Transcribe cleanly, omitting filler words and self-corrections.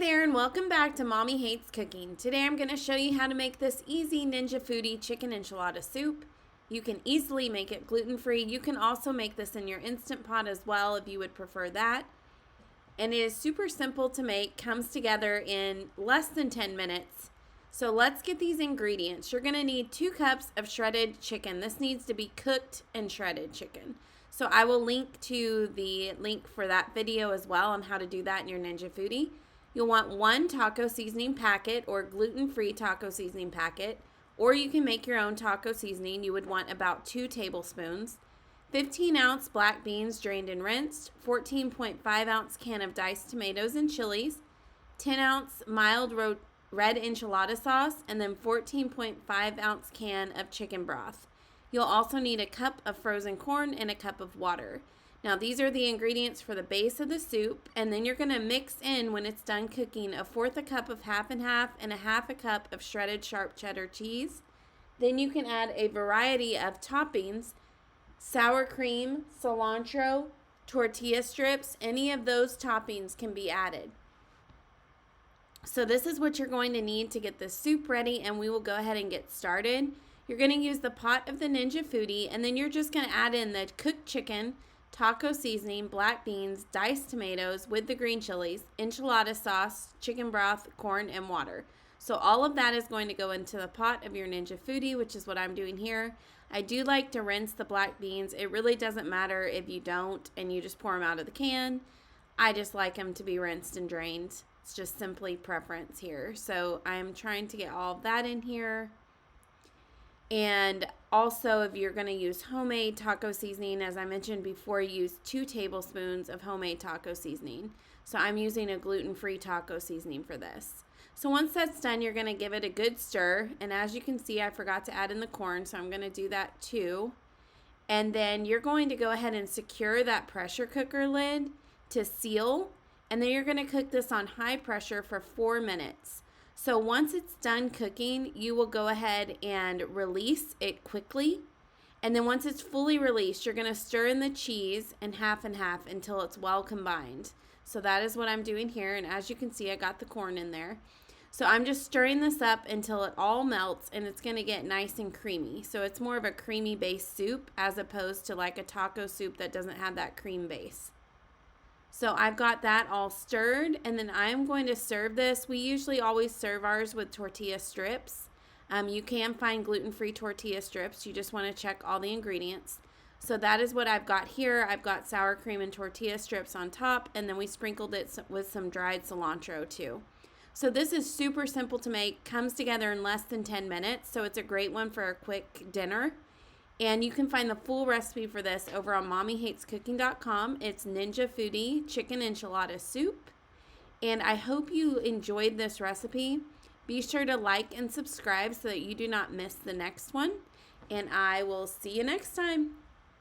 there and welcome back to Mommy Hates Cooking. Today I'm going to show you how to make this easy Ninja Foodi chicken enchilada soup. You can easily make it gluten-free. You can also make this in your Instant Pot as well if you would prefer that. And it is super simple to make, comes together in less than 10 minutes. So let's get these ingredients. You're going to need 2 cups of shredded chicken. This needs to be cooked and shredded chicken. So I will link to the link for that video as well on how to do that in your Ninja Foodi. You'll want 1 taco seasoning packet or gluten-free taco seasoning packet, or you can make your own taco seasoning. You would want about 2 tablespoons. 15-ounce black beans drained and rinsed, 14.5-ounce can of diced tomatoes and chilies, 10-ounce mild red enchilada sauce, and then 14.5-ounce can of chicken broth. You'll also need a cup of frozen corn and a cup of water. Now these are the ingredients for the base of the soup, and then you're going to mix in, when it's done cooking, 1/4 cup of half and half and 1/2 cup of shredded sharp cheddar cheese. Then you can add a variety of toppings: sour cream, cilantro, tortilla strips. Any of those toppings can be added. So this is what you're going to need to get the soup ready, and we will go ahead and get started. You're going to use the pot of the Ninja Foodi, and then you're just going to add in the cooked chicken, taco seasoning, black beans, diced tomatoes with the green chilies, enchilada sauce, chicken broth, corn, and water. So all of that is going to go into the pot of your Ninja Foodi, which is what I'm doing here. I do like to rinse the black beans. It really doesn't matter if you don't and you just pour them out of the can. I just like them to be rinsed and drained. It's just simply preference here. So I'm trying to get all of that in here. And also, if you're going to use homemade taco seasoning, as I mentioned before, use 2 tablespoons of homemade taco seasoning. So I'm using a gluten-free taco seasoning for this. So once that's done, you're going to give it a good stir. And as you can see, I forgot to add in the corn, so I'm going to do that too. And then you're going to go ahead and secure that pressure cooker lid to seal. And then you're going to cook this on high pressure for 4 minutes. So once it's done cooking, you will go ahead and release it quickly. And then once it's fully released, you're going to stir in the cheese and half until it's well combined. So that is what I'm doing here. And as you can see, I got the corn in there. So I'm just stirring this up until it all melts, and it's going to get nice and creamy. So it's more of a creamy based soup as opposed to like a taco soup that doesn't have that cream base. So I've got that all stirred, and then I'm going to serve this. We usually always serve ours with tortilla strips. You can find gluten-free tortilla strips. You just want to check all the ingredients. So that is what I've got here. I've got sour cream and tortilla strips on top, and then we sprinkled it with some dried cilantro too. So this is super simple to make, comes together in less than 10 minutes, so it's a great one for a quick dinner. And you can find the full recipe for this over on mommyhatescooking.com. It's Ninja Foodi chicken enchilada soup. And I hope you enjoyed this recipe. Be sure to like and subscribe so that you do not miss the next one. And I will see you next time.